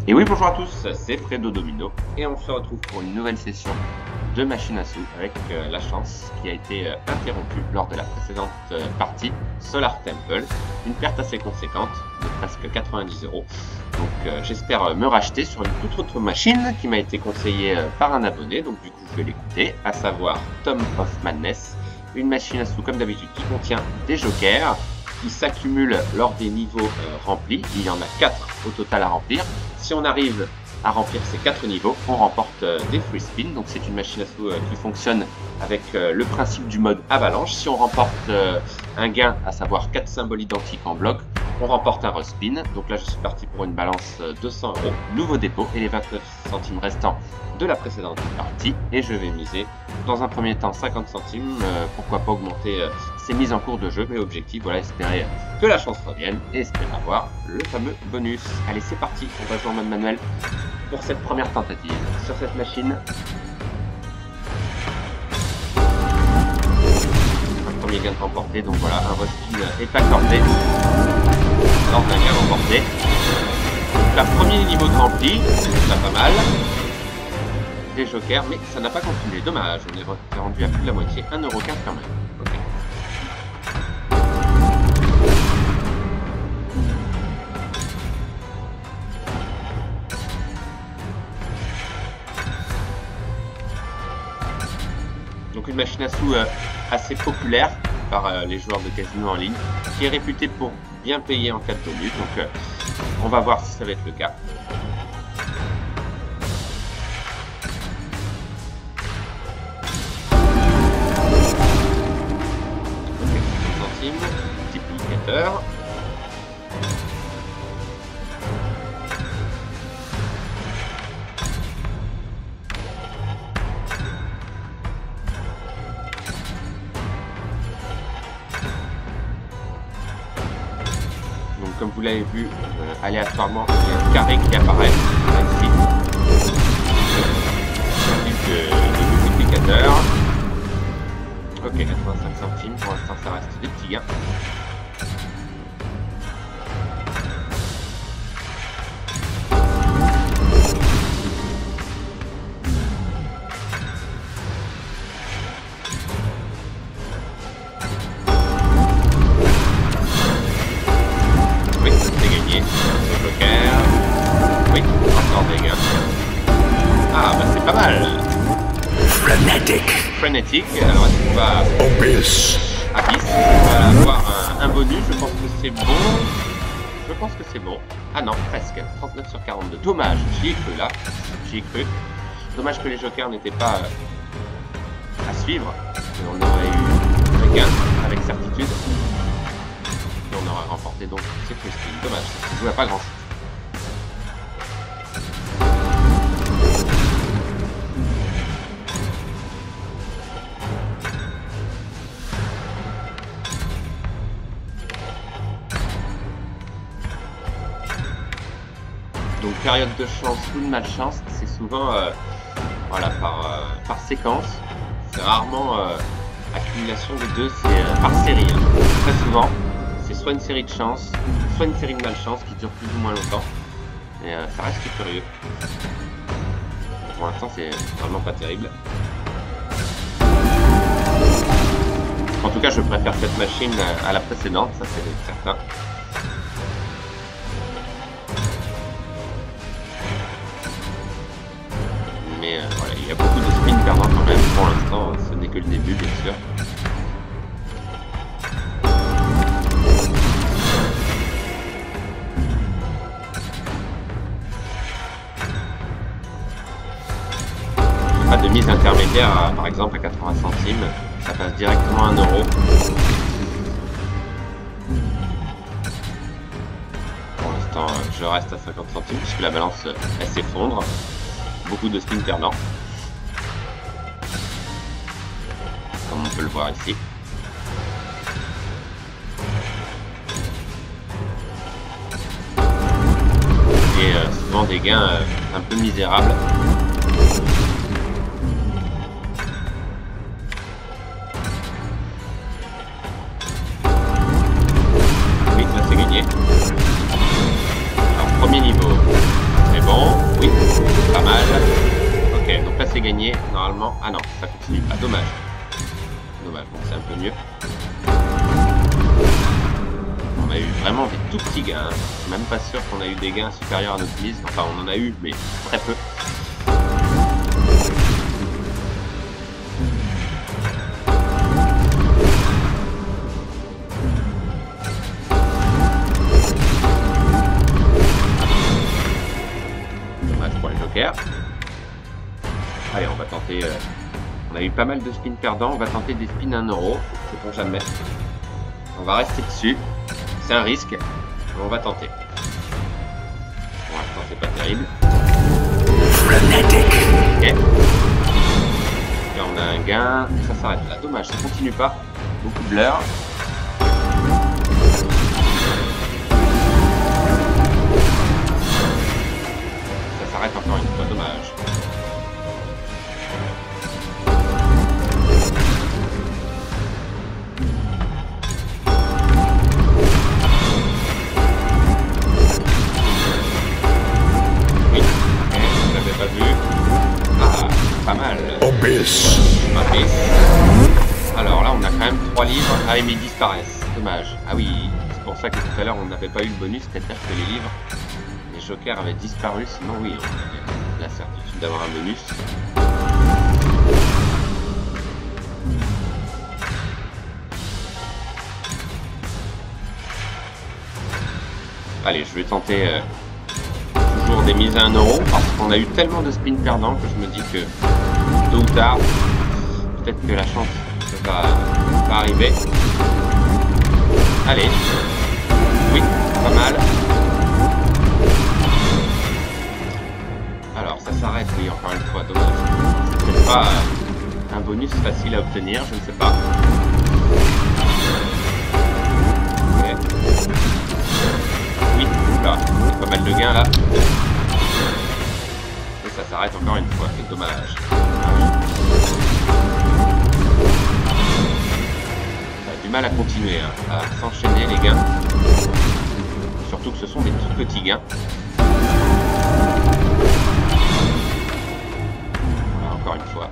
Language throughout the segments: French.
Et oui, bonjour à tous, c'est Fredo Domino et on se retrouve pour une nouvelle session de machine à sous avec la chance qui a été interrompue lors de la précédente partie Solar Temple. Une perte assez conséquente de presque 90 €. Donc j'espère me racheter sur une toute autre machine qui m'a été conseillée par un abonné. Donc du coup je vais l'écouter, à savoir Tom of Madness. Une machine à sous comme d'habitude qui contient des jokers qui s'accumulent lors des niveaux remplis. Il y en a 4 au total à remplir. Si on arrive à remplir ces 4 niveaux, on remporte des free spins. Donc c'est une machine à sous qui fonctionne avec le principe du mode avalanche. Si on remporte un gain, à savoir 4 symboles identiques en bloc, on remporte un respin. Donc là je suis parti pour une balance 200 €, nouveau dépôt et les 29 centimes restants de la précédente partie. Et je vais miser dans un premier temps 50 centimes, pourquoi pas augmenter ces mises en cours de jeu. Mais objectif, voilà, espérer que la chance revienne et espérer avoir le fameux bonus. Allez, c'est parti, on va jouer en mode manuel pour cette première tentative sur cette machine. Un premier gain remporté, donc voilà, un respin est accordé lors d'un gain remporté. Donc là, premier niveau de rempli, c'est déjà pas mal. Des jokers, mais ça n'a pas continué, dommage, on est rendu à plus de la moitié, 1,15 € quand même. Okay. Donc une machine à sous assez populaire par les joueurs de casino en ligne, qui est réputée pour bien payer en cas de bonus, donc on va voir si ça va être le cas. Multiplicateur. Donc comme vous l'avez vu, aléatoirement il y a un carré qui apparaît ici. De multiplicateur. Ok, 85 centimes, pour l'instant ça reste des petits gains. Oui, c'est gagné. Le joker. Oui, encore des gains. Ah bah c'est pas mal. Frenetic, alors est-ce qu'on va... Abyss. On va avoir un bonus, je pense que c'est bon. Je pense que c'est bon. Ah non, presque. 39 sur 42. Dommage, j'y ai cru là. J'y ai cru. Dommage que les jokers n'étaient pas à suivre. Et on aurait eu un gain avec certitude. Et on aurait remporté donc ces free spins. Dommage, ça ne joue à pas grand chose. Donc période de chance ou de malchance, c'est souvent voilà, par séquence. C'est rarement accumulation des deux, c'est par série. Hein. Très souvent, c'est soit une série de chance, soit une série de malchance qui dure plus ou moins longtemps. Et ça reste curieux. Pour l'instant, c'est vraiment pas terrible. En tout cas, je préfère cette machine à la précédente, ça c'est certain. Mais voilà, il y a beaucoup de spins perdants quand même. Pour l'instant, ce n'est que le début, bien sûr. Pas de mise intermédiaire, par exemple à 80 centimes, ça passe directement à 1 €. Pour l'instant, je reste à 50 centimes puisque la balance elle s'effondre. Beaucoup de spins perdants, comme on peut le voir ici. Et souvent des gains un peu misérables. Oui, là c'est gagné. Alors premier niveau, très est bon. Oui, pas mal. Ok, donc là c'est gagné. Normalement. Ah non, ça continue pas. Dommage. Dommage, bon, c'est un peu mieux. On a eu vraiment des tout petits gains. Hein. Je suis même pas sûr qu'on a eu des gains supérieurs à notre mise. Enfin, on en a eu, mais très peu. Dommage pour les jokers. Allez, on va tenter... On a eu pas mal de spins perdants. On va tenter des spins à 1 euro. Sait-on jamais. On va rester dessus. C'est un risque. Mais on va tenter. Pour l'instant, c'est pas terrible. Ok. Là, on a un gain. Ça s'arrête là. Dommage, ça continue pas. Beaucoup de leurre. Ça s'arrête encore une fois. Dommage. Abyss. Alors là, on a quand même 3 livres. Ah, mais ils disparaissent. Dommage. Ah oui, c'est pour ça que tout à l'heure, on n'avait pas eu le bonus. C'est-à-dire que les livres, les jokers avaient disparu. Sinon, oui, on avait la certitude d'avoir un bonus. Allez, je vais tenter toujours des mises à 1 euro. Parce qu'on a eu tellement de spins perdants que je me dis que tôt ou tard, peut-être que la chance va arriver. Allez. Oui, pas mal. Alors, ça s'arrête, oui, encore une fois, dommage. C'est peut-être pas un bonus facile à obtenir, je ne sais pas. Okay. Oui, là, c'est pas mal de gains, là. Et ça s'arrête encore une fois, c'est dommage. Mal à continuer, hein, à s'enchaîner les gains. Surtout que ce sont des tout petits gains. Voilà, encore une fois.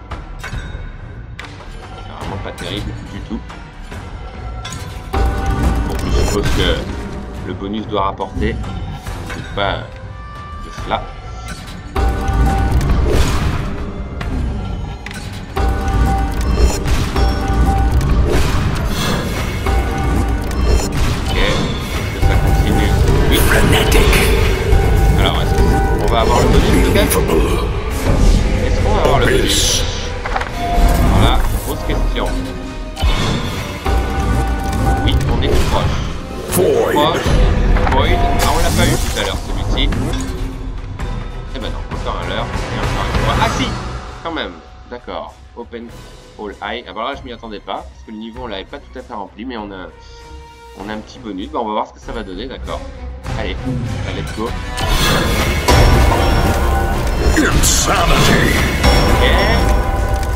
C'est vraiment pas terrible du tout. Bon, je suppose que le bonus doit rapporter. C'est pas de cela. Alors, est-ce qu'on va avoir le bonus peut-être? Est-ce qu'on va avoir le bonus? Voilà, grosse question. Oui, on est tout proche. Void. Ah, on l'a pas eu tout à l'heure, celui-ci. Eh ben non, encore un leurre. Et encore une fois. Ah si, quand même. D'accord. Open All High. Alors là, je m'y attendais pas, parce que le niveau, on l'avait pas tout à fait rempli, mais on a un petit bonus. Bah, on va voir ce que ça va donner, d'accord. Allez, let's go. Insanity. Ok.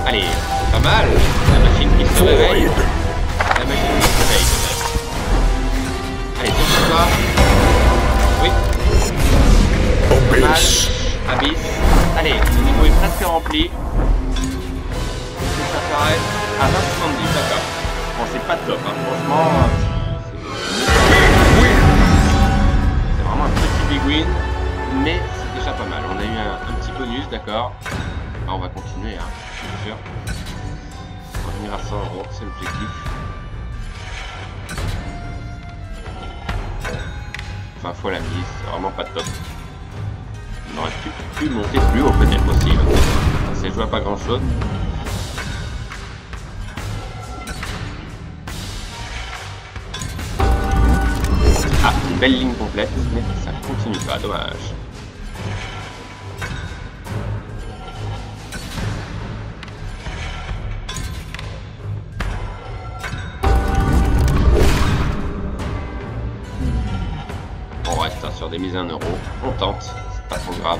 Allez, c'est pas mal. La machine qui se réveille. La machine qui se réveille. Allez, c'est pour toi. Oui. Abyss. Abyss. Allez, le niveau est presque rempli. Ça s'arrête à 20,70, d'accord. Bon, c'est pas top, hein. Franchement. C'est vraiment un petit big win, mais c'est déjà pas mal. On a eu un petit bonus, d'accord. On va continuer, hein, bien sûr. On va venir à 100 euros, c'est l'objectif. Enfin, fois la mise, c'est vraiment pas top. On aurait pu monter plus haut peut-être aussi. C'est joué à pas grand chose. Ah, une belle ligne complète, mais ça continue pas, dommage. On reste hein, sur des mises à 1 euro, on tente, c'est pas trop grave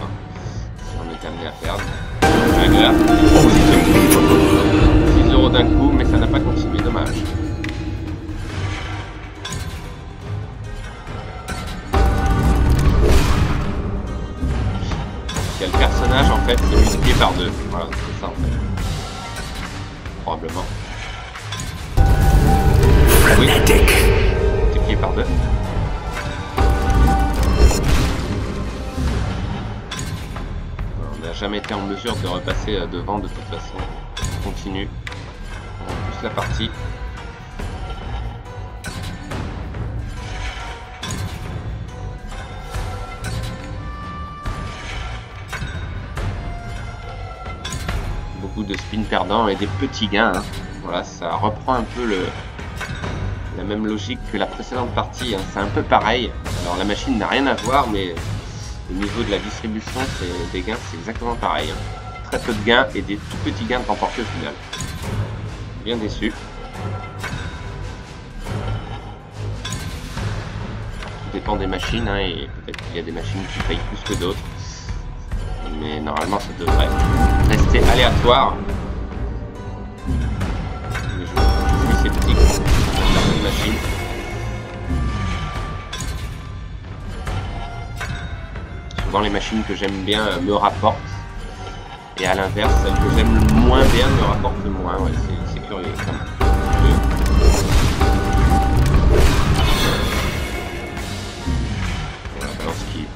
si on est amené à perdre. Un grave, 6 euros d'un coup, mais ça n'a pas continué, dommage. fait, c'est multiplié par 2. Voilà, c'est ça en fait. Probablement. Oui. Multiplié par 2. On n'a jamais été en mesure de repasser devant de toute façon. On continue. On pousse la partie. Beaucoup de spin perdants et des petits gains. Hein. Voilà, ça reprend un peu la même logique que la précédente partie. Hein. C'est un peu pareil. Alors la machine n'a rien à voir, mais au niveau de la distribution des gains, c'est exactement pareil. Hein. Très peu de gains et des tout petits gains de remportés au final. Bien déçu. Tout dépend des machines, hein, et peut-être qu'il y a des machines qui payent plus que d'autres. Mais normalement ça devrait rester aléatoire. Mais je suis sceptique sur certaines machines. Souvent les machines que j'aime bien me rapportent. Et à l'inverse, celles que j'aime le moins bien me rapportent moins. Ouais, c'est curieux quand même. Voilà, balance qui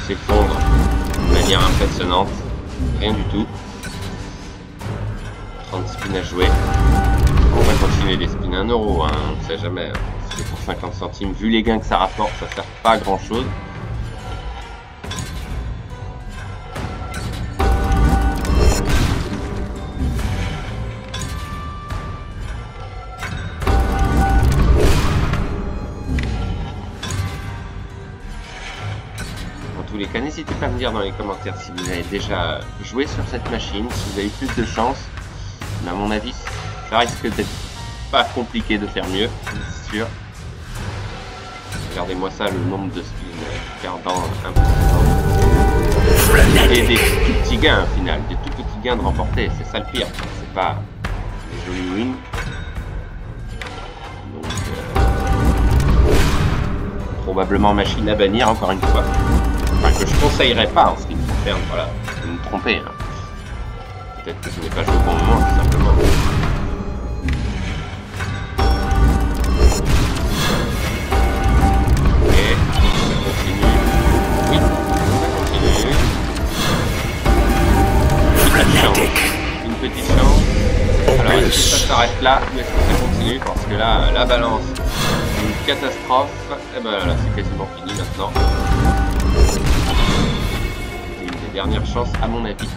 s'effondre de manière impressionnante. Rien du tout. 30 spins à jouer. On va continuer les spins à 1 euro, hein, on ne sait jamais. C'est pour 50 centimes. Vu les gains que ça rapporte, ça sert pas à grand chose. Les cas, n'hésitez pas à me dire dans les commentaires si vous avez déjà joué sur cette machine, si vous avez plus de chance. Mais à mon avis, ça risque d'être pas compliqué de faire mieux, c'est sûr. Regardez-moi ça, le nombre de spins perdants impressionnant. Et des tout petits gains au final, des tout petits gains de remporter, c'est ça le pire. C'est pas des jolis wins. Donc, probablement machine à bannir encore une fois. Enfin, que je conseillerais pas en ce qui me concerne, voilà, vous me trompez. Hein. Peut-être que je n'ai pas joué au bon moment, tout simplement. Et on continue. Oui, on continue. Une petite chance. Alors, est-ce que ça s'arrête là ou est-ce que ça continue? Parce que là, la balance, une catastrophe. Et ben là, c'est quasiment fini maintenant. Dernière chance à mon avis.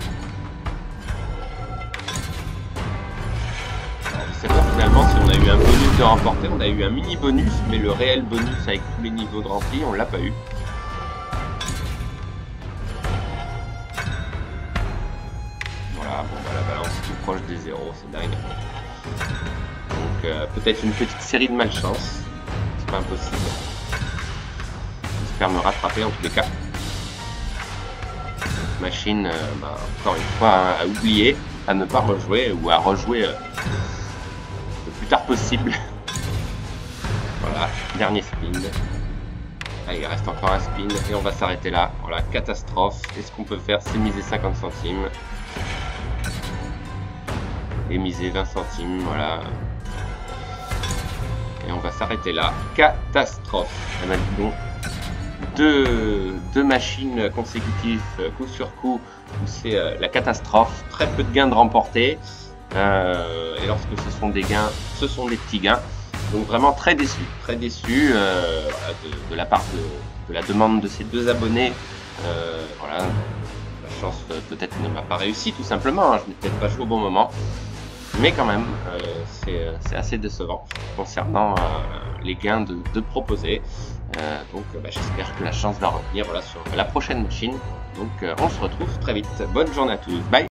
Alors, je sais pas finalement si on a eu un bonus de remporter, on a eu un mini bonus, mais le réel bonus avec tous les niveaux de rempli, on l'a pas eu. Voilà, bon bah la balance est tout proche des zéros, c'est dingue. Donc peut-être une petite série de malchance, c'est pas impossible. J'espère me rattraper en tous les cas. Machine, encore une fois, hein, à oublier, à ne pas rejouer ou à rejouer le plus tard possible. Voilà, dernier spin. Allez, il reste encore un spin et on va s'arrêter là. Voilà, catastrophe. Et ce qu'on peut faire, c'est miser 50 centimes. Et miser 20 centimes, voilà. Et on va s'arrêter là. Catastrophe. Ah ben, dis donc. Deux machines consécutives coup sur coup où c'est la catastrophe, très peu de gains de remportés et lorsque ce sont des gains, ce sont des petits gains, donc vraiment très déçu voilà, de la part de la demande de ces deux abonnés. Voilà, la chance peut-être ne m'a pas réussi tout simplement, hein, je n'ai peut-être pas joué au bon moment, mais quand même c'est assez décevant concernant les gains de proposer. Donc j'espère que la chance va revenir, voilà, sur la prochaine machine. Donc on se retrouve très vite. Bonne journée à tous. Bye.